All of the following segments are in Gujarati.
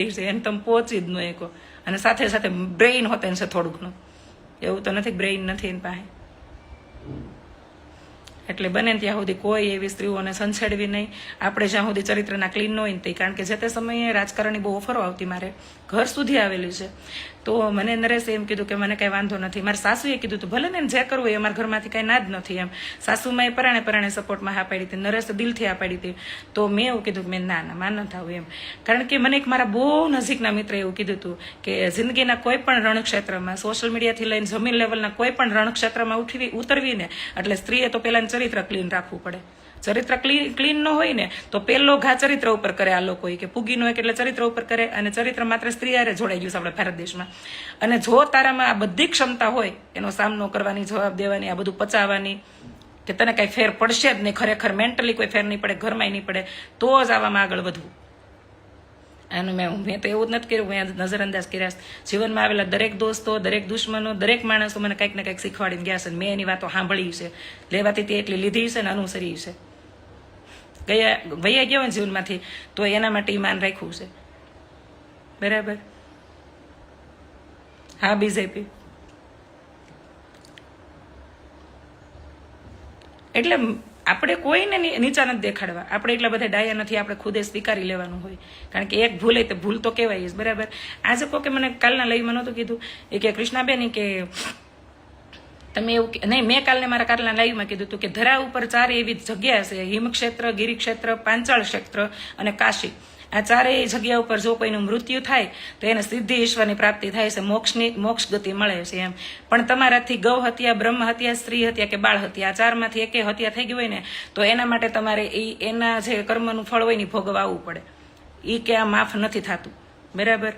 એને તમે પહોંચી જ ન શકો. અને સાથે સાથે બ્રેઇન હોતે છે થોડુંકનું, એવું તો નથી બ્રેઇન નથી એની પાસે. એટલે બને ત્યાં સુધી કોઈ એવી સ્ત્રીઓને સંછેડવી નહીં. આપણે જ્યાં સુધી ચરિત્રના ક્લીન ન હોય ને, કારણ કે જે તે સમયે રાજકારણની બહુ ઓફરો આવતી, મારે ઘર સુધી આવેલી છે. તો મને નરેશે એમ કીધું કે મને કાંઈ વાંધો નથી. મારા સાસુએ કીધું હતું ભલે ને જે કરવું એ અમારા ઘરમાંથી કાંઈ ના જ નથી એમ. સાસુમાએ પરાણે સપોર્ટમાં હા પાડી હતી, નરેશે દિલથી હા પાડી હતી. તો મેં એવું કીધું કે મેં ના માન ન થાવું એમ. કારણ કે મને એક મારા બહુ નજીકના મિત્રે એવું કીધું હતું કે જિંદગીના કોઈ પણ રણક્ષેત્રમાં, સોશિયલ મીડિયાથી લઈને જમીન લેવલના કોઈ પણ રણક્ષેત્રમાં ઉતરવીને એટલે સ્ત્રીએ તો પહેલા ચરિત્ર ક્લીન રાખવું પડે. ચરિત્ર ક્લીન ન હોય ને તો પહેલો ઘા ચરિત્ર ઉપર કરે આ લોકો, કે પૂગી ન હોય એટલે ચરિત્ર ઉપર કરે. અને ચરિત્ર માત્ર સ્ત્રી હારે જોડાઈ ગયું છે આપણા ભારત દેશમાં. અને જો તારામાં આ બધી ક્ષમતા હોય, એનો સામનો કરવાની, જવાબ દેવાની, આ બધું પચાવવાની, કે તને કઈ ફેર પડશે જ નહીં, ખરેખર મેન્ટલી કોઈ ફેર નહીં પડે, ઘરમાં નહીં પડે, તો જ આવામાં આગળ વધવું. અને મેં તો એવું જ નથી કર્યું, મેં નજરઅંદાજ કર્યા. જીવનમાં આવેલા દરેક દોસ્તો, દરેક દુશ્મનો, દરેક માણસો મને કંઈક ને કંઈક શીખવાડીને ગયા છે. મેં એની વાતો સાંભળી છે, લેવાતી તે એટલી લીધી છે ને અનુસરી છે. વૈયા ગયા હોય જીવનમાંથી તો એના માટે ઈમાન રાખ્યું છે. બરાબર. હા બીજેપી એટલે આપણે કોઈને નીચા નથી દેખાડવા. આપણે એટલા બધા ડાયા નથી, આપણે ખુદે સ્વીકારી લેવાનું હોય. કારણ કે એક ભૂલ તો ભૂલ તો કહેવાય જ. બરાબર. આજે કહો કે મને કાલના લાઈવમાં નહોતું કીધું એ કે કૃષ્ણાબેન કે તમે એવું નહીં, મેં કાલના લાઈવમાં કીધું હતું કે ધરા ઉપર 4 એવી જગ્યા છે, હિમક્ષેત્ર, ગિરિક્ષેત્ર, પાંચાળ ક્ષેત્ર અને કાશી. આ 4 જગ્યા ઉપર જો કોઈનું મૃત્યુ થાય તો એને સિદ્ધિ ઈશ્વરની પ્રાપ્તિ થાય છે, મોક્ષ ગતિ મળે છે એમ. પણ તમારાથી ગૌ હત્યા, બ્રહ્મ હત્યા, સ્ત્રી હત્યા કે બાળ હત્યા, આ 4માંથી એકે હત્યા થઈ ગઈ હોય ને તો એના માટે તમારે એના જે કર્મનું ફળ હોય ને ભોગવવા આવવું પડે. એ કે આ માફ નથી થતું. બરાબર.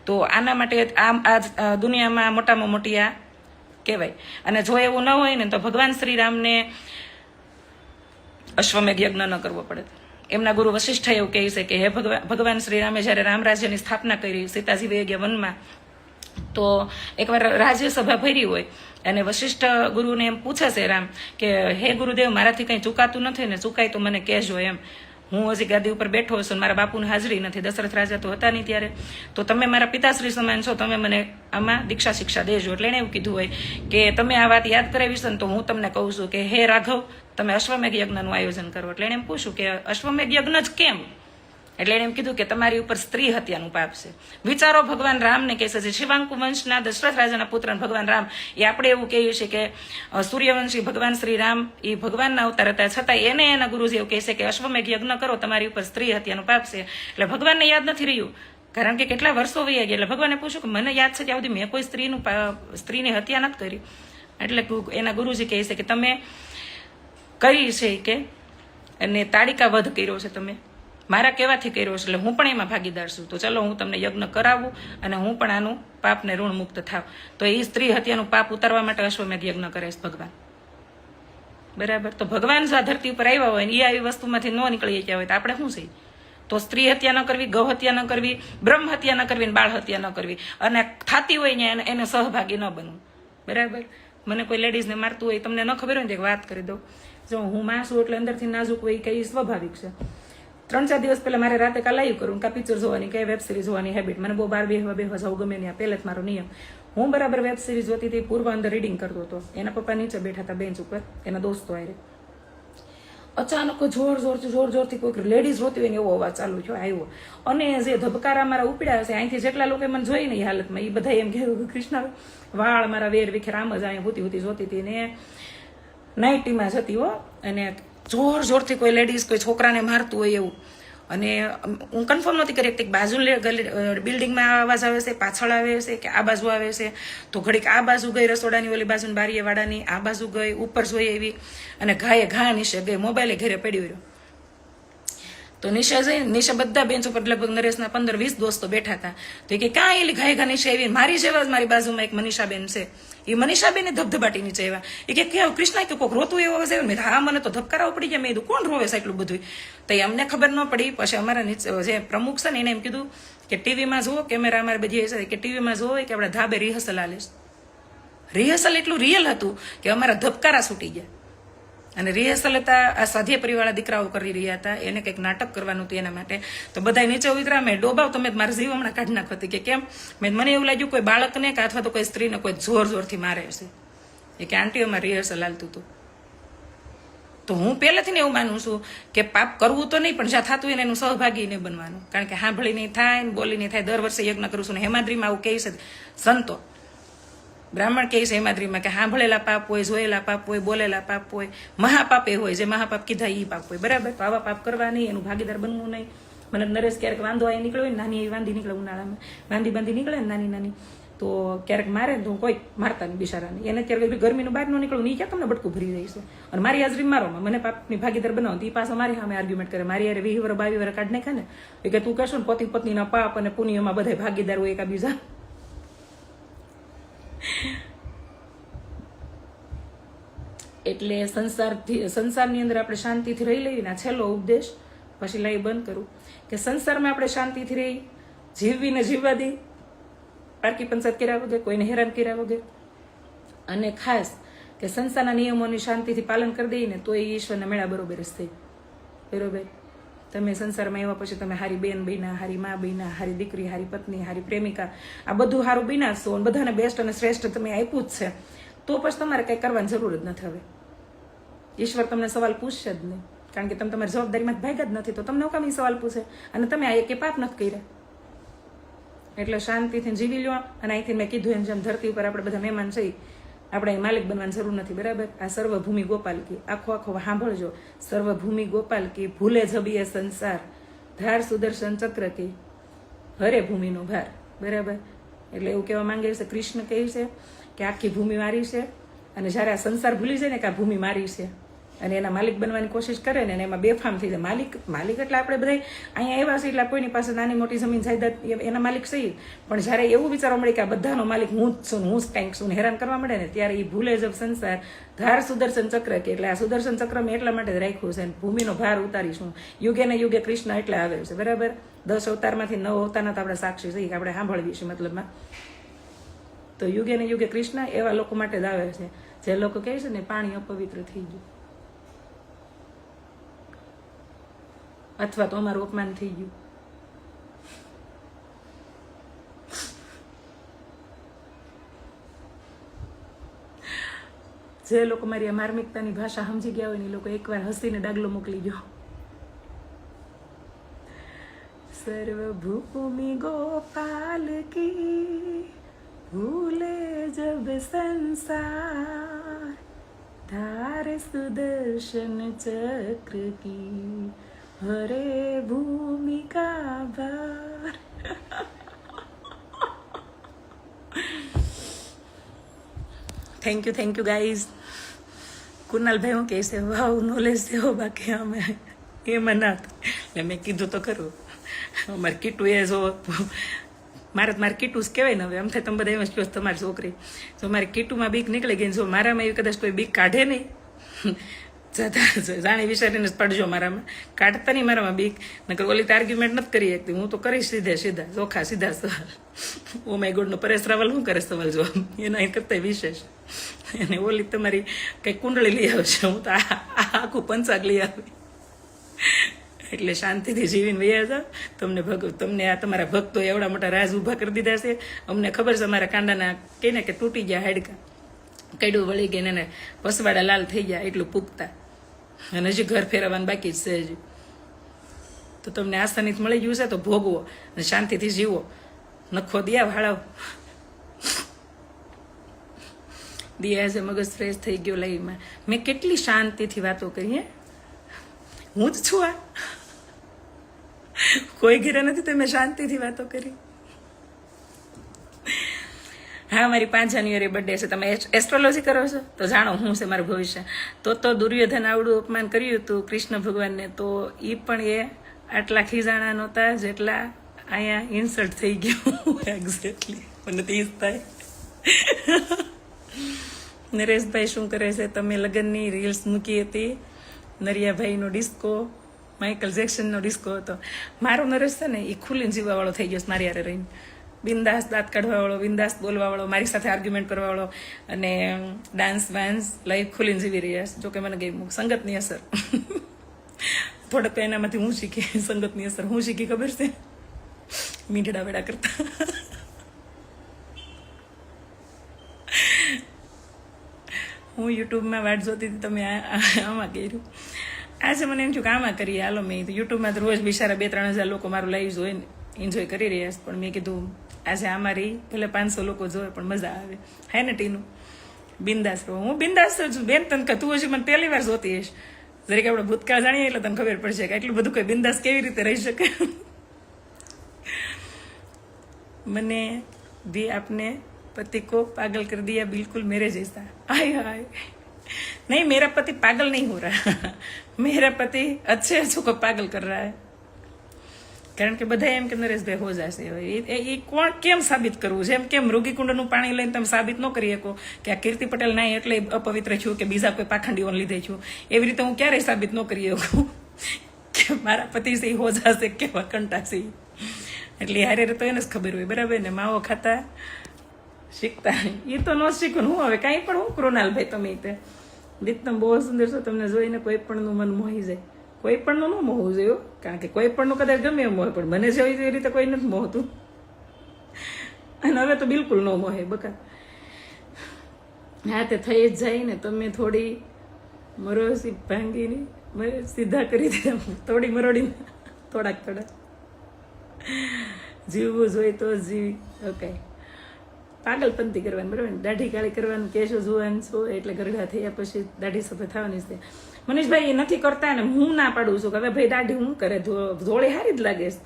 તો આના માટે આ દુનિયામાં મોટામાં મોટી આ કહેવાય. અને જો એવું ન હોય ને તો ભગવાન શ્રી રામને અશ્વમેઘ યજ્ઞ ન કરવો પડે. એમના ગુરુ વશિષ્ઠ એવું કહે છે કે હે ભગવાન શ્રી રામે જ્યારે રામ રાજ્યની સ્થાપના કરી, સીતાજી વહી ગયા વનમાં, તો એકવાર રાજ્યસભા ભરી હોય અને વશિષ્ઠ ગુરુને એમ પૂછે છે રામ કે હે ગુરુદેવ, મારાથી કંઈ ચૂકાતું નથી ને, ચૂકાય તો મને કહેજો એમ. હું હજી ગાદી ઉપર બેઠો છું, મારા બાપુની હાજરી નથી, દશરથ રાજા તો હતા નહીં ત્યારે, તો તમે મારા પિતાશ્રી સમાન છો, તમે મને આમાં દીક્ષા શિક્ષા દેજો. એટલે એને એવું કીધું હોય કે તમે આ વાત યાદ કરાવીશ ને તો હું તમને કહું છું કે હે રાઘવ, તમે અશ્વમેઘ યજ્ઞનું આયોજન કરો. એટલે એને એમ પૂછ્યું કે અશ્વમેઘ યજ્ઞ જ કેમ? એટલે એને એમ કીધું કે તમારી ઉપર સ્ત્રી હત્યાનું પાપ છે. વિચારો, ભગવાન રામને કહે છે, શિવાંકુ વંશના દશરથ રાજાના પુત્ર ભગવાન રામ, એ આપણે એવું કહીએ છીએ કે સૂર્યવંશી ભગવાન શ્રી રામ એ ભગવાનના અવતાર હતા, છતાં એને એના ગુરુજી એવું કહે છે કે અશ્વમેઘ યજ્ઞ કરો, તમારી ઉપર સ્ત્રી હત્યાનું પાપ છે. એટલે ભગવાનને યાદ નથી રહ્યું, કારણ કે કેટલા વર્ષો વહી ગયા. એટલે ભગવાને પૂછ્યું કે મને યાદ છે ત્યાં સુધી મેં કોઈ સ્ત્રીની હત્યા નથી કરી. એટલે એના ગુરુજી કહે છે કે તમે કરી છે કે અને તાડિકા વધ કર્યો છે, તમે મારા કહેવાથી કર્યો છે, એટલે હું પણ એમાં ભાગીદાર છું. તો ચલો હું તમને યજ્ઞ કરાવું અને હું પણ આનું પાપને ઋણ મુક્ત થાવ. તો એ સ્ત્રી હત્યાનું પાપ ઉતારવા માટે અશ્વમેઘ યજ્ઞ કરે છે ભગવાન. બરાબર. તો ભગવાન જો આ ધરતી ઉપર આવ્યા હોય ને એ આવી વસ્તુમાંથી ન નીકળી ગયા હોય તો આપણે શું છે? તો સ્ત્રી હત્યા ન કરવી, ગૌ હત્યા ન કરવી, બ્રહ્મ હત્યા ન કરવી, બાળ હત્યા ન કરવી, અને થતી હોય ને એને સહભાગી ન બનવું. બરાબર. મને કોઈ લેડીઝને મારતું હોય, તમને ન ખબર હોય ને એક વાત કરી દઉં. જો હું માં છું એટલે અંદરથી નાજુક હોય, કઈ સ્વાભાવિક છે. 3-4 દિવસ પહેલા મારે રાતે કા લાઈવ કરું, કા પિક્ચર જોવાની, કઈ વેબ સિરીઝ જોવાની હેબિટ. મને બહુ બહાર બેહવા જવું ગમે નહીં, પહેલે જ મારો નિયમ. હું બરાબર વેબ સિરીઝ જોતી હતી, પૂર્વ અંદર રીડિંગ કરતો હતો. એના પપ્પા નીચે બેઠા હતા બેન્ચ ઉપર, એના દોસ્તો આરે. અચાનક જોર જોરથી કોઈ લેડીઝ રોતી હોય ને એવો અવાજ ચાલુ થયો, આવ્યો. અને જે ધબકારા મારા ઉપડ્યા હશે, અહીંથી જેટલા લોકો મને જોઈ ને એ હાલતમાં, એ બધા એમ કહેવું કે કૃષ્ણ વાળ મારા વેર વિખેર આમ જ અહીંયા હુતી જોતી હતી ને નાઇટીમાં જતી હો. અને જોરથી કોઈ લેડીઝ કોઈ છોકરાને મારતું હોય એવું. અને હું કન્ફર્મ નથી કરી શકતી બાજુ બિલ્ડિંગમાં અવાજ આવે છે, પાછળ આવે છે કે આ બાજુ આવે છે. તો ઘડીક આ બાજુ ગઈ, રસોડાની ઓલી બાજુ બારીએ વાડાની આ બાજુ ગઈ, ઉપર જોઈએ એવી. અને ઘા નીચે ગઈ, મોબાઈલે ઘરે પડ્યો રહ્યો. તો નીચે બધા બેન્ચ ઉપર લગભગ નરેશના 15-20 દોસ્તો બેઠા હતા. તો કે ક્યાં એલી ઘા નીચે આવી? મારી જેવા જ મારી બાજુમાં એક મનીષાબેન છે, એ મનીષાબેને ધબધબાટી નીચે આવ્યા. એ કે કેવું કૃષ્ણ કે કોઈક રોતું એવો અવાજ આવ્યો. મેં હા, મને તો ધબકારા પડી ગયા. મેં કીધું કોણ રોવે છે એટલું બધું? તો એ અમને ખબર ન પડી. પછી અમારા નીચે જે પ્રમુખ છે ને એને એમ કીધું કે ટીવીમાં જુઓ, કેમેરા અમારે બધી છે કે ટીવીમાં જુઓ કે આપણા ધાબે રિહર્સલ હાલે. રિહર્સલ એટલું રિયલ હતું કે અમારા ધબકારા છૂટી ગયા. અને રિહર્સલ હતા આ સાધ્ય પરિવાળા દીકરાઓ કરી રહ્યા હતા, એને કંઈક નાટક કરવાનું હતું એના માટે. તો બધા નીચે ઉતરા, મેં ડોબાવ તમે મારા જીવ હમણાં કાઢી નાખો હતી કે કેમ. મને એવું લાગ્યું કોઈ બાળકને કે અથવા તો કોઈ સ્ત્રીને કોઈ જોરથી મારે છે. એ કે આંટી અમારે રિહર્સલ હાલતું હતું. તો હું પહેલેથી ને એવું માનું છું કે પાપ કરવું તો નહીં, પણ જ્યાં થતું હોય ને એનું સહભાગી નહીં બનવાનું. કારણ કે સાંભળી નહીં થાય ને બોલી નહીં થાય. દર વર્ષે યજ્ઞ કરું છું ને હેમાદ્રીમાં આવું કહે છે સંતો, બ્રાહ્મણ કહે છે હેમાદ્રીમાં કે સાંભળેલા પાપ હોય, જોયેલા પાપ હોય, બોલેલા પાપ હોય, મહાપાપ એ હોય, જે મહાપાપ કીધા એ પાપ હોય. બરાબર? તો આવા પાપ કરવા નહીં, એનું ભાગીદાર બનવું નહીં. મને નરેશ ક્યારેક વાંધો આવી નીકળ્યો હોય ને, નાની એવી વાંધી નીકળે ઉનાળામાં, વાંધી નીકળે ને નાની, તો ક્યારેક મારે ને તો કોઈ મારતા નહીં બિચારાને. એને ક્યારેક ગરમીનું બહાર ન નીકળવું, નહીં ક્યાં તમને બટકું ભરી રહી છે. અને મારી હાજરી મારોમાં મને પાપની ભાગીદાર બનાવો, એ પાછો મારી સામે આર્ગ્યુમેન્ટ કરે. મારી યાર 20 વર્ષ 22 વર્ષ કાઢ નાખે ને એ કે તું કહેશો ને પતિ પત્નીના પાપ અને પુણ્યમાં બધા ભાગીદાર હોય એકા બીજા. એટલે સંસારની અંદર આપણે શાંતિથી રહી લઈએ ને. છેલ્લો ઉપદેશ પછી લઈ બંધ કરું કે સંસારમાં આપણે શાંતિથી રહી, જીવવીને જીવવા દઈ, પારકી પંચાયત કર્યા વગર, કોઈને હેરાન કર્યા વગર. અને ખાસ કે સંસારના નિયમોની શાંતિથી પાલન કરી દઈએ ને તો એ ઈશ્વરના મેળા બરોબર જ થઈ. બરોબર? તમે સંસારમાં એવા પછી તમે હારી બેન બન્યા, હારી મા બન્યા, હારી દીકરી, હારી પત્ની, હારી પ્રેમિકા, આ બધું સારું બન્યા છો અને બધાને બેસ્ટ અને શ્રેષ્ઠ તમે આપ્યું જ છે, તો પછી તમારે કંઈ કરવાની જરૂર જ નથી. હવે ઈશ્વર તમને સવાલ પૂછશે જ નહીં, કારણ કે તમે તમારી જવાબદારીમાં ભાગ્યા જ નથી. તો તમને કામ સવાલ પૂછે? અને તમે આ એક પાપ નથી કર્યા. એટલે શાંતિથી જીવી લો. અને અહીંથી મેં કીધું એમ જેમ ધરતી ઉપર આપણે બધા મહેમાન છીએ, આપણે અહીં માલિક બનવાની જરૂર નથી. બરાબર? આ સર્વભૂમિ ગોપાલ કી, આખો સાંભળજો. સર્વભૂમિ ગોપાલ કી, ભૂલે જબીએ સંસાર, ધાર સુદર્શન ચક્ર કી, હરે ભૂમિનો ભાર. બરાબર? એટલે એવું કહેવા માંગે છે, કૃષ્ણ કહે છે કે આખી ભૂમિ મારી છે, અને જ્યારે આ સંસાર ભૂલી જાય ને કે આ ભૂમિ મારી છે અને એના માલિક બનવાની કોશિશ કરે ને એમાં બેફામ થઈ જાય. માલિક એટલે આપણે બધા અહીંયા આવ્યા છીએ એટલે કોઈની પાસે નાની મોટી જમીન જાયદાદ એના માલિક છીએ, પણ જ્યારે એવું વિચારવા મળે કે આ બધાનો માલિક હું જ છું, હું જ કંઈક છું, હેરાન કરવા મળે ને ત્યારે એ ભૂલે જબ સંસાર, ધાર સુદર્શન ચક્ર કે. એટલે આ સુદર્શન ચક્ર મેં એટલા માટે જ રાખ્યું છે, ભૂમિનો ભાર ઉતારીશું. યુગે ને યુગે કૃષ્ણ એટલે આવે છે. બરાબર? 10 અવતારમાંથી 9 અવતારના તો આપણે સાક્ષી છીએ કે આપણે સાંભળવી છે. મતલબમાં તો યુગે ને યુગે કૃષ્ણ એવા લોકો માટે જ આવે છે જે લોકો કહે છે ને પાણી અપવિત્ર થઈ ગયું, અથવા તો અમારું અપમાન થઈ ગયું. જે લોકો મારી આ માર્મિકતાની ભાષા સમજી ગયા હોય ને એ લોકો એકવાર હસીને ડાગલો મોકલી ગયો. સર્વભૂમિ ગોપાલ કી, ભૂલે જબ સંસાર, ધાર સુદર્શન ચક્ર કી, હરે ભૂમિ કા ભાર. Thank you guys. કુનાલભાઈ હું કહે છે વાવ નોલેજ દેવો, બાકી અમે એમાં ના. એટલે મેં કીધું તો ખરું, અમારે કીટું એ જો મારે કીટું જ કહેવાય ને. હવે આમ થાય તમે બધા એમ જ કહો તમારી છોકરી, જો મારી કીટુમાં બીક નીકળી ગઈ, જો મારામાં એવી કદાચ કોઈ બીક કાઢે નહીં, જાણી વિચારીને જ પડજો. મારામાં કાઢતા નહીં, મારામાં બીક. નકર ઓલી તો આર્ગ્યુમેન્ટ નથી કરી શકતી, હું તો કરીશ સીધા ચોખ્ખા સીધા સવાલ. ઓ માય ગોડ નો પરેશ રાવલ શું કરે સવાલ જો એના એ કરતા વિશેષ. અને ઓલી તમારી કઈ કુંડળી લઈ આવશે, હું તો આખું પંચાગ લઈ આવી. એટલે શાંતિથી જીવીને વૈયા જાવ. તમને આ તમારા ભક્તો એવડા મોટા રાજ ઊભા કરી દીધા છે. અમને ખબર છે અમારા કાંડાના કહીને કે તૂટી ગયા હાડકા, કઈડું વળી ગઈ ને પસવાડા લાલ થઈ ગયા, એટલું પૂગતા. અને હજી ઘર ફેરવવાનું બાકી જ છે હજી. તો તમને આસાનીથી મળી ગયું છે તો ભોગવો અને શાંતિથી જીવો. નખો દિયા ભાળાવ દિયા છે, મગજ ફ્રેશ થઈ ગયો લાઈમાં. મેં કેટલી શાંતિથી વાતો કરી. હે હું જ છું, આ કોઈ ઘરે નથી તો મેં શાંતિથી વાતો કરી. હા, મારી 5 જાન્યુઆરી બર્થડે છે. તમે એસ્ટ્રોલોજી કરો છો તો જાણો હું છે મારું ભવિષ્ય. તો દુર્યોધન આવડું અપમાન કર્યું હતું કૃષ્ણ ભગવાનને, તો એ પણ એ આટલા ખીજાણા નહોતા જેટલા અહીંયા ઇન્સલ્ટ થઈ ગયું. એક્ઝેક્ટલી મને તો ઈ જ થાય. નરેશભાઈ શું કરે છે? તમે લગ્નની રીલ્સ મૂકી હતી, નરિયાભાઈનો ડિસ્કો, માઇકલ જેક્સનનો ડિસ્કો હતો. મારો નરેશ છે ને એ ખુલ્લીને જીવવાવાળો થઈ ગયો મારી યારે રહીને. બિંદાસ દાંત કાઢવાવાળો, બિંદાસ બોલવાવાળો, મારી સાથે આર્ગ્યુમેન્ટ કરવાવાળો અને ડાન્સ વાન્સ લાઈફ ખુલીને જીવી રહ્યા છે. જોકે મને ગઈ સંગતની અસર થોડોક એનામાંથી હું શીખી. સંગતની અસર હું શીખી ખબર છે? મીંઢડા વેડા કરતા. હું યુટ્યુબમાં વાટ જોતી હતી, તમે આમાં કર્યું. આજે મને એમ થયું કે આમાં કરીએ, હાલો. મેં યુટ્યુબમાં તો રોજ બિચારા 2-3 હજાર લોકો મારું લાઈવ જોઈને એન્જોય કરી રહ્યા છે, પણ મેં કીધું આજે અમારી ભલે 500 લોકો જોવે પણ મજા આવે. હે ને ટીનું? બિંદાસ રહો. હું બિંદાસ છું બેન. તને તું હજી મને પહેલી વાર જોતી હશ. જરીક આપણે ભૂતકાળ જાણીએ એટલે તને ખબર પડશે કે એટલું બધું કોઈ બિંદાસ કેવી રીતે રહી શકે. મને भी आपने पति को पागल कर दिया, बिल्कुल मेरे जैसा. हाय हाय. नहीं, मेरा पति पागल नहीं हो रहा. मेरा पति अच्छे अच्छों को पागल कर रहा है. કારણ કે બધા એમ કે નરેશભાઈ હો જશે. એ કોણ કેમ સાબિત કરવું છે? એમ કેમ મૃગીકુંડનું પાણી લઈને તમે સાબિત ન કરી શકો કે આ કીર્તિ પટેલ ના એટલે અપવિત્ર છું કે બીજા કોઈ પાખંડીઓને લીધે છું? એવી રીતે હું ક્યારેય સાબિત ન કરી શકું કે મારા પતિ છે હો જશે કેવા કંટાશે. એટલે હારે તો એને જ ખબર હોય, બરાબર ને? માવો ખાતા શીખતા એ તો ન શીખું હું હવે કાંઈ પણ. હું કૃણાલભાઈ તમે તે દીકતમ બહુ સુંદર છો, તમને જોઈને કોઈ પણનું મન મોહી જાય. કોઈ પણ ન મોહવું જોઈએ, કારણ કે કોઈ પણ કદાચ ગમે એમ મોહે, પણ મને જેવી એ રીતે કોઈ નથી મોહતું. અને હવે તો બિલકુલ ન મોહે બકા. હા, તે થઈ જ જાય ને. તમે થોડી મરોસી ભાંગીને સીધા કરી દે, થોડી મરોડીને થોડાક જીવવું જોઈએ તો જીવી. ઓકે, પાગલપંતી કરવાની, બરાબર ને? દાઢી કાળી કરવાની, કેશો જોવાનું છો એટલે ગરડા થયા પછી દાઢી સફેદ થવાની છે. મનીષભાઈ એ નથી કરતા ને હું ના પાડું છું કે હવે ભાઈ દાઢી હું કરે, ધોળી હારી જ લાગે છે.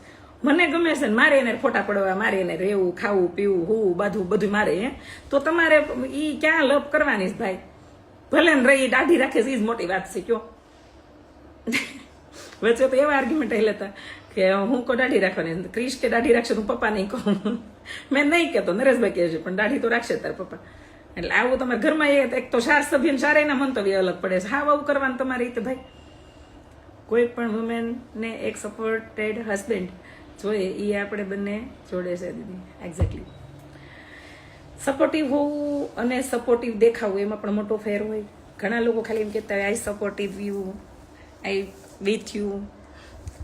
મને ગમે છે ને મારે એને ફોટા પડવા, મારે એને રહેવું, ખાવું, પીવું, હોવું, બધું મારે. તો તમારે ઈ ક્યાં લપ કરવાની છે ભાઈ? ભલે ને રહી દાઢી રાખે છે, એ જ મોટી વાત છે. કયો વચ્ચે તો એવા આર્ગ્યુમેન્ટ લેતા કે હું કો દાઢી રાખવાની, ક્રિશ કે દાઢી રાખશે, હું પપ્પા નહીં કહું. મેં નહીં કહેતો, નરેશભાઈ કહે છે પણ દાઢી તો રાખશે તાર પપ્પા. એટલે આવું તમારા ઘરમાં એક તો 4 સભ્ય 4 મંતવ્ય અલગ પડે છે. હા, આવું કરવાનું તમારી રીતે ભાઈ. કોઈ પણ વુમેનને એક સપોર્ટેડ હસબન્ડ જોઈએ એ આપણે બંને જોડે છે દીદી. એક્ઝેક્ટલી. સપોર્ટિવ હોવું અને સપોર્ટિવ દેખાવું એમાં પણ મોટો ફેર હોય. ઘણા લોકો ખાલી એમ કહેતા હોય I supportive you, I with you,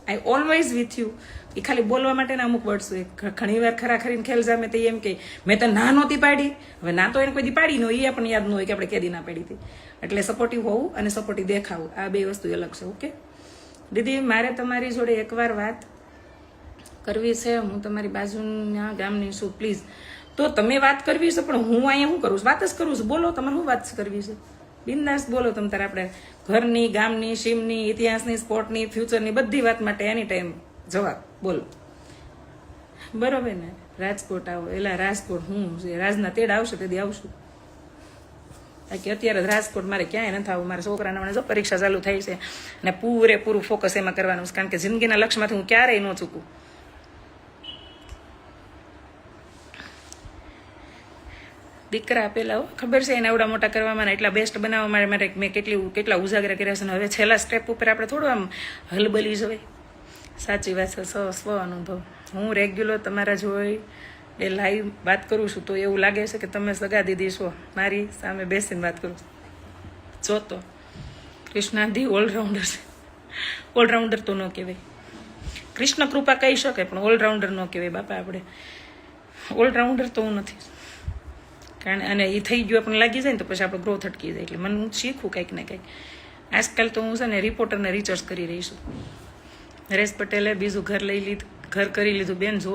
I always with you. એ ખાલી બોલવા માટેના અમુક વર્ડ્સ હોય. ઘણી વાર ખરા ખરીને ખેલ જામે તો એમ કે મેં તો ના નહોતી પાડી. હવે ના તો એને કોઈ દી પાડી ન હોય, એ આપણને યાદ ન હોય કે આપણે કેદી ના પાડી હતી. એટલે સપોર્ટિવ હોવું અને સપોર્ટિવ દેખાવું આ બે વસ્તુ અલગ છે. ઓકે દીદી, મારે તમારી જોડે એકવાર વાત કરવી છે. હું તમારી બાજુના ગામની છું, પ્લીઝ. તો તમે વાત કરવી છે, પણ હું અહીંયા શું કરું છું? વાત જ કરું છું. બોલો, તમારે શું વાત કરવી છે? બિંદાસ બોલો. તમે તારે આપણે ઘરની, ગામની, સીમની, ઇતિહાસની, સ્પોર્ટની, ફ્યુચરની બધી વાત માટે એની ટાઈમ જવાબ બોલો, બરોબર ને? રાજકોટ આવો, એલા રાજકોટ હું છે, રાજના તેડ આવશે તેથી આવશું. બાકી અત્યારે રાજકોટ મારે ક્યાંય નથી આવું. મારા છોકરાના જો પરીક્ષા ચાલુ થઈ છે અને પૂરેપૂરું ફોકસ એમાં કરવાનું છે, કારણ કે જિંદગીના લક્ષ્યમાંથી હું ક્યારેય ન ચૂકું. દીકરા આપેલા ખબર છે એને એવડા મોટા કરવામાં, એટલા બેસ્ટ બનાવવા માટે મેં કેટલા ઉજાગરા કર્યા છે. હવે છેલ્લા સ્ટેપ ઉપર આપણે થોડું આમ હલબલી જવાય. સાચી વાત છે. સ્વ અનુભવ. હું રેગ્યુલર તમારા જોઈ એ લાઈવ વાત કરું છું તો એવું લાગે છે કે તમે સગા દીદી છો. મારી સામે બેસીને વાત કરું જો તો કૃષ્ણાદી ઓલરાઉન્ડર છે. ઓલરાઉન્ડર તો ન કહેવાય. કૃષ્ણ કૃપા કહી શકે પણ ઓલરાઉન્ડર ન કહેવાય બાપા. આપણે ઓલરાઉન્ડર તો હું નથી. કારણ અને એ થઈ ગયું આપણને લાગી જાય ને તો પછી આપણે ગ્રોથ અટકી જાય. એટલે મને હું શીખું કંઈક ને કંઈક. આજકાલ તો હું છે ને રિપોર્ટરને રિસર્ચ કરી રહી છું. નરેશ પટેલે બીજું ઘર કરી લીધું. બેન જો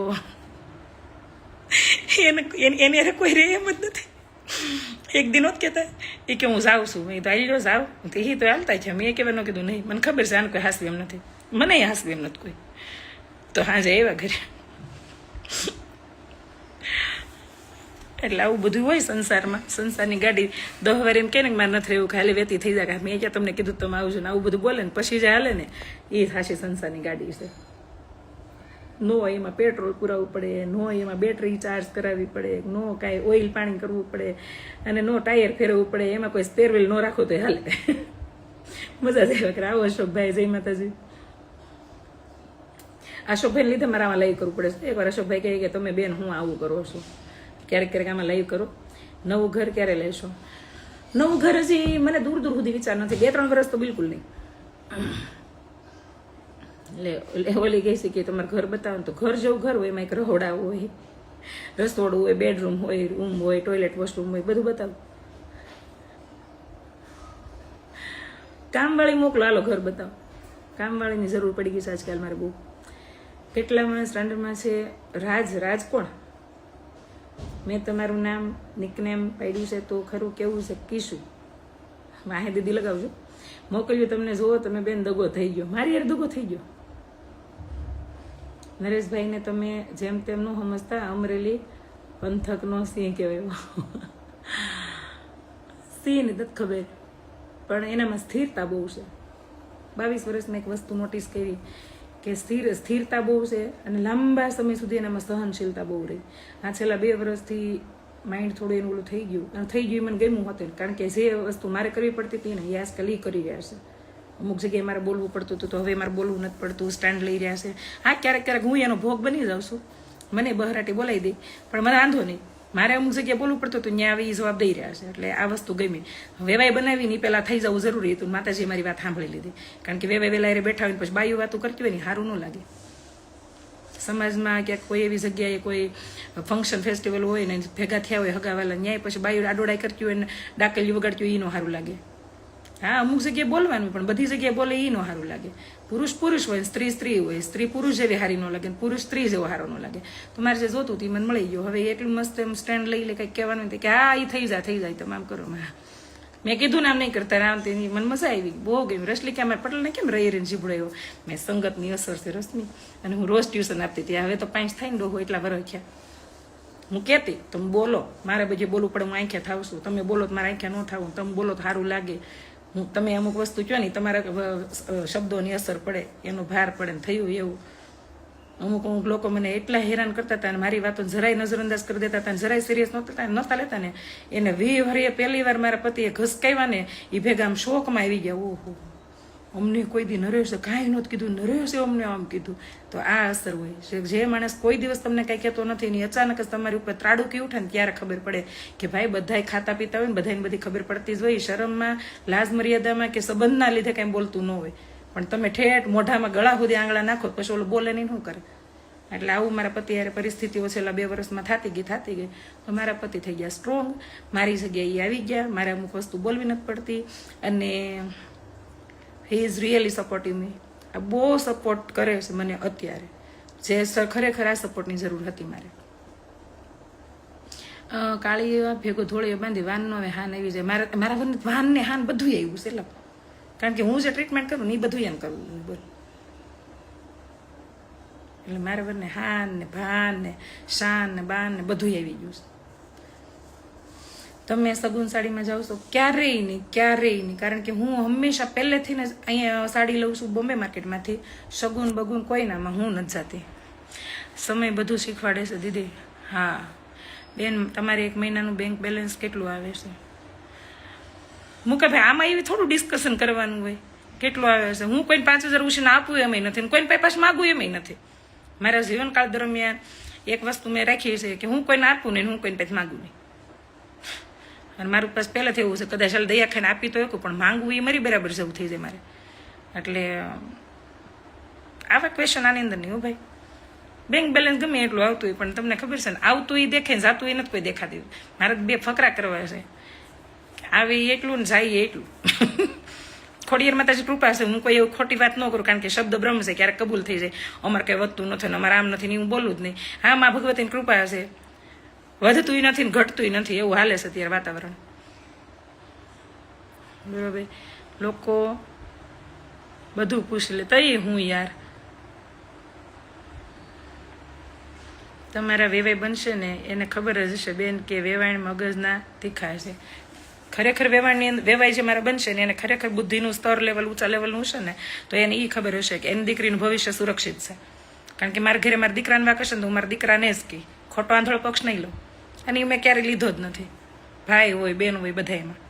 એની અરે કોઈ રે એમ જ નથી. એક દિન જ કહેતા એ કે હું જાઉં છું. મેં તો આવી લો જાઉં તો એ તો હાલતા છે. મેં કહેવા ન કીધું નહીં, મને ખબર છે આને કોઈ હાસવી એમ નથી. મને હાસવી એમ નથી કોઈ. તો હાજે એવા ઘરે. એટલે આવું બધું હોય સંસારમાં. સંસારની ગાડી 10 વાર એમ કે ને મારે નથી રહેવું, ખાલી વેતી થઈ જાય. મેં ક્યાં તમને કીધું તમે આવજો ને આવું બધું બોલે ને પછી જે હાલે ને એ થાશે સંસારની ગાડી છે. નો એમાં પેટ્રોલ પુરાવવું પડે, નો એમાં બેટરી ચાર્જ કરાવવી પડે, નો કાંઈ ઓઇલ પાણી કરવું પડે અને નો ટાયર ફેરવવું પડે. એમાં કોઈ સ્પેર વ્હીલ ન રાખો તો હાલે. મજા જ આવે. આવો અશોકભાઈ, જય માતાજી. અશોકભાઈ લીધે મારે આમાં લાઈવ કરવું પડે છે. એકવાર અશોકભાઈ કહે કે તમે બેન હું આવું કરો છો, ક્યારેક ક્યારેક આમાં લાઈવ કરો. નવું ઘર ક્યારે લેશો? નવું ઘર હજી મને દૂર દૂર સુધી વિચાર નથી, 2-3 વર્ષ તો બિલકુલ નહીં. એટલે ઓલી કહે છે કે તમારે ઘર બતાવો ને, તો ઘર જેવું ઘર હોય, એમાં એક રહોડા હોય, રસોડું હોય, બેડરૂમ હોય, રૂમ હોય, ટોયલેટ વોશરૂમ હોય, બધું બતાવો. કામવાળી મોકલો, હાલો ઘર બતાવો. કામવાળીની જરૂર પડી ગઈ છે આજકાલ મારે બહુ. કેટલામાં સ્ટાન્ડર્ડમાં છે રાજ? રાજ કોણ? મેં તમારું નામ નિકનેમ પાડ્યું છે તો ખરું કેવું છે? કીશું વાહે દીદી લગાવજો. મોકલ્યું તમને, જુઓ તમે બેન દગો થઈ ગયો, મારી યાર દગો થઈ ગયો. નરેશભાઈને તમે જેમ તેમ ન સમજતા, અમરેલી પંથકનો સિંહ કહેવાય. સિંહ ને તત ખબર, પણ એનામાં સ્થિરતા બહુ છે. 22 વર્ષમાં એક વસ્તુ નોટિસ કરી કે સ્થિરતા બહુ છે અને લાંબા સમય સુધી એનામાં સહનશીલતા બહુ રહી. આ છેલ્લા 2 વર્ષથી માઇન્ડ થોડું એનું ઓલું થઈ ગયું, અને થઈ ગયું મને ગમ્યું હતું, કારણ કે જે વસ્તુ મારે કરવી પડતી હતી ને એ આજકાલ એ કરી રહ્યા છે. અમુક જગ્યાએ મારે બોલવું પડતું હતું, તો હવે મારે બોલવું નથી પડતું, સ્ટેન્ડ લઈ રહ્યા છે. હા, ક્યારેક ક્યારેક હું એનો ભોગ બની જાઉં છું, મને બહરાટી બોલાવી દે, પણ મને વાંધો નહીં. મારે અમુક જગ્યાએ બોલવું પડતું હતું, ત્યાં આવી જવાબ દઈ રહ્યા છે, એટલે આ વસ્તુ ગમી. વેવાય બનાવીને પહેલાં થઈ જવું જરૂરી હતું. માતાજી મારી વાત સાંભળી લીધી, કારણ કે વેવાય વેલા બેઠા હોય પછી બાયું વાતું કરતી હોય ને સારું ન લાગે. સમાજમાં ક્યાંક કોઈ એવી જગ્યાએ કોઈ ફંક્શન ફેસ્ટિવલ હોય ને ભેગા થયા હોય હગાવાલા, ન્યાય પછી બાયું આડોડાઈ કરતી હોય ને ડાકલિયું વગાડતી હોય, એ ન સારું લાગે. હા, અમુક જગ્યાએ બોલવાનું, પણ બધી જગ્યાએ બોલે એ ન સારું લાગે. પુરુષ પુરુષ હોય, સ્ત્રી સ્ત્રી હોય, સ્ત્રી પુરુષ જેવી સારી ન લાગે, પુરુષ સ્ત્રી જેવો સારો ન લાગે. તો મારે જે જોતું હતું એ મને મળી ગયો. હવે એટલું મસ્ત એમ સ્ટેન્ડ લઈ લે, કંઈક કહેવાનું કે હા એ થઈ જાય તમે આમ કરો. મેં કીધું ને આમ નહીં કરતા, રામ તેની મને મજા આવી, બહુ ગઈ. રસલી કે અમારે પટેલને કેમ રહી રહીને જીભડાયો? મેં સંગતની અસર છે રસની, અને હું રોજ ટ્યુશન આપતી હતી. હવે તો 5 થાય ને ડોહો એટલા વરસ થયા. હું કહેતી તમે બોલો, મારે બધે બોલવું પડે, હું આંખ્યા થાવ છું. તમે બોલો તો મારે આંખ્યા ન થાવું, તમે બોલો તો સારું લાગે. તમે અમુક વસ્તુ કહો ને તમારા શબ્દોની અસર પડે, એનો ભાર પડે ને થયું એવું. અમુક લોકો મને એટલા હેરાન કરતા હતા, અને મારી વાતો જરાય નજરઅંદાજ કરી દેતા હતા, જરાય સિરિયસ નહોતા લેતા ને. એને 20 વર્ષે પહેલી વાર મારા પતિએ ઘસકાવ્યા ને, એ ભેગા આમ શોકમાં આવી ગયા. ઓહો, અમને કોઈ દી નરેશે કાંઈ નહોતું કીધું, નરેશે અમને આમ કીધું. તો આ અસર હોય. જે માણસ કોઈ દિવસ તમને કાંઈ કહેતો નથી ને અચાનક જ તમારી ઉપર ત્રાડુકી ઉઠે ને ત્યારે ખબર પડે કે ભાઈ બધાય ખાતા પીતા હોય ને બધાને બધી ખબર પડતી જ હોય. શરમમાં, લાજ મર્યાદામાં કે સંબંધના લીધે કાંઈ બોલતું ન હોય, પણ તમે ઠેઠ મોઢામાં ગળા સુધી આંગળા નાખો પછી ઓલું બોલે નહીં, શું કરે? એટલે આવું મારા પતિ યારે પરિસ્થિતિઓ છેલ્લા 2 વર્ષમાં થતી ગઈ. તો મારા પતિ થઈ ગયા સ્ટ્રોંગ, મારી જગ્યાએ આવી ગયા, મારે અમુક વસ્તુ બોલવી નથી પડતી, અને હી ઇઝ રિયલી સપોર્ટિવ મી. આ બહુ સપોર્ટ કરે છે મને અત્યારે, જે ખરેખર આ સપોર્ટની જરૂર હતી મારે. કાળી ભેગો ધોળીઓ બાંધી વાનનો હવે હાન આવી જાય. મારા વાન ને હાન બધું આવ્યું છે, એટલે કારણ કે હું જે ટ્રીટમેન્ટ કરું ને એ બધું એમ કરવું બોલ. એટલે મારા વરને હાન ને ભાન ને શાન ને બાન ને બધું આવી ગયું છે. તમે સગુન સાડીમાં જાઓ છો? ક્યારેય નહીં, કારણ કે હું હંમેશા પહેલેથી ને અહીંયા સાડી લઉં છું બોમ્બે માર્કેટમાંથી. સગુન બગુન કોઈનામાં હું નથી જાતી. સમય બધું શીખવાડે છે દીદી. હા બેન, તમારે 1 મહિનાનું બેંક બેલેન્સ કેટલું આવે છે? મુકાભાઈ આમાં એવી થોડું ડિસ્કશન કરવાનું હોય કેટલું આવે છે. હું કોઈને 5000 ઉછીને આપવું એમ નથી, કોઈને પાસે માગવું એમ નથી. મારા જીવનકાળ દરમિયાન એક વસ્તુ મેં રાખી છે કે હું કોઈને આપું નહીં, હું કોઈને પાસે માગું નહીં. અને મારું પાસે પહેલાંથી એવું છે, કદાચ હાલ દયા ખાઈને આપી તો એકું, પણ માંગવું એ મારી બરાબર જેવું થઈ જાય મારે. એટલે આવા ક્વેશ્ચન આની અંદર નહીં હો ભાઈ. બેંક બેલેન્સ ગમે એટલું આવતું હોય, પણ તમને ખબર છે ને આવતું એ દેખે ને જાતું એ નથી કોઈ દેખાતી. મારે 2 ફકરા કરવા છે, આવે એટલું ને જાય એટલું. ખોડિયાર માતાજી કૃપા છે, હું કોઈ એવું ખોટી વાત ન કરું, કારણ કે શબ્દ બ્રહ્મ છે, ક્યારેક કબૂલ થઈ જાય. અમારે કંઈ વધતું નથી ને અમારે આમ નથી ને હું બોલું જ નહીં. હા, માં ભગવતીની કૃપા છે, વધતું નથી ને ઘટતું નથી, એવું હાલે છે અત્યારે વાતાવરણ. બરાબર, લોકો બધું પૂછી લે તઈ હું યાર. તમારા વેવાય બનશે ને એને ખબર જ હશે બેન કે વેવાણ મગજના તીખા છે. ખરેખર વેવાય જે મારા બનશે ને એને ખરેખર બુદ્ધિનું સ્તર લેવલ ઊંચા લેવલનું હશે ને તો એને એ ખબર હશે કે એની દીકરીનું ભવિષ્ય સુરક્ષિત છે. કારણ કે મારા ઘરે મારા દીકરાને વાક હશે ને તો હું મારા દીકરાને જ કહી, ખોટો આંધળો પક્ષ નહીં લઉં. અને એ મેં ક્યારેય લીધો જ નથી, ભાઈ હોય બેન હોય બધા. એમાં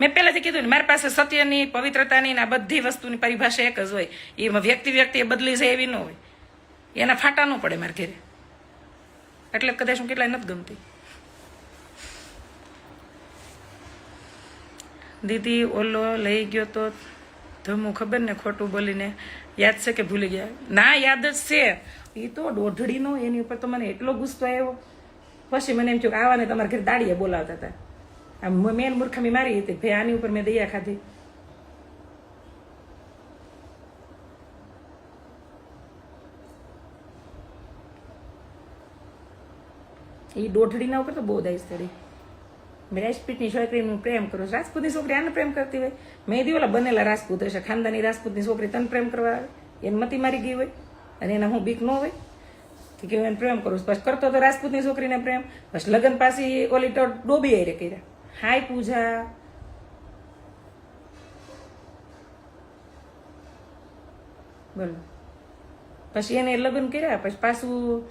મેં પહેલાથી કીધું ને, મારી પાસે સત્યની, પવિત્રતાની ને આ બધી વસ્તુની પરિભાષા એક જ હોય. એમાં વ્યક્તિ એ બદલી જાય એવી ન હોય. એના ફાટા ન પડે મારા ઘરે. એટલે કદાચ હું કેટલાય નથી ગમતી. દીદી ઓલો લઈ ગયો તો ધમું ખબર ને ખોટું બોલીને, યાદ છે કે ભૂલી ગયા? ના, યાદ જ છે. એ તો દોઢડીનો, એની ઉપર તો મને એટલો ગુસ્સો આવ્યો. પછી મને એમ થયું કે આવાને તમારા ઘરે દાડીએ બોલાવતા હતા. આ મેન મૂર્ખામી મારી હતી ભાઈ, આની ઉપર મેં દયા ખાધી. એ દોઢડીના ઉપર તો બહુ દાઈશ ચડી. મેં રાજપૂતની છોકરીનું પ્રેમ કરું. રાજપૂતની છોકરી આને પ્રેમ કરતી હોય? મેં દી ઓલા બનેલા રાજપૂત હશે, ખાનદાની રાજપૂતની છોકરી તને પ્રેમ કરવા આવે? એને મતી મારી ગઈ હોય અને એના હું બીક ન હોય કે એને પ્રેમ કરું. પછી કરતો તો રાજપૂતની છોકરીને પ્રેમ. પછી લગ્ન પાછી ઓલી તો ડોબી આરે કર્યા. હાય પૂજા, બોલો. પછી એને લગ્ન કર્યા, પછી પાછું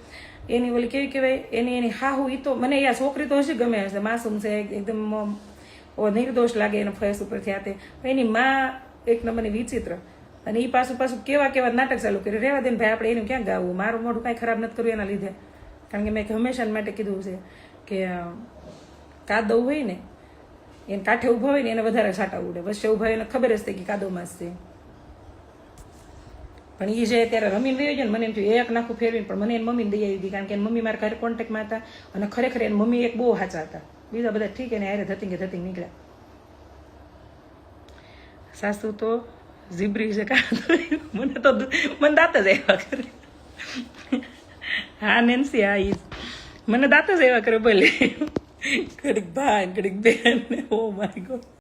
એની ઓલી કેવી કહેવાય, એની હાહુ. એ તો મને યાર છોકરી તો હશે ગમે હશે, માસૂમ છે એકદમ, નિર્દોષ લાગે એનો ફેસ ઉપરથી આતે. એની માં એક નંબરની વિચિત્ર. અને એ પાછું કેવા નાટક ચાલુ કર્યું. રહેવા દે ને ભાઈ, આપણે એનું ક્યાં ગાવું? મારું મોઢું કાંઈ ખરાબ નથી કરવું એના લીધે. કારણ કે મેં હંમેશા માટે કીધું છે કે કાદવ હોય ને એને કાંઠે ઊભા હોય ને એને વધારે સાટા ઉડે. વચ્ચે ઊભા એને ખબર જ થાય કે કાદવમાં જ છે. પણ એ જે ત્યારે રમીને રહ્યો છે ને, મને એમ થયું એક નાખું ફેરવીને, પણ મને એની મમ્મીને દઈ આવી હતી. કારણ કે એની મમ્મી મારા ઘરે કોન્ટેક્ટમાં હતા અને ખરેખર એની મમ્મી એક બહુ સાચા હતા. બીજા બધા ઠીક એને હારે ધતિંગ નીકળ્યા. સાસુ તો ઝીબ્રી છે મને દાંત જ આવ્યા કરે. હા નેન્સી, હા ઈ મને દાંત જ આવ્યા કરે. બોલે ઘડીક ભાઈ ઘડીક બેન. Oh my God.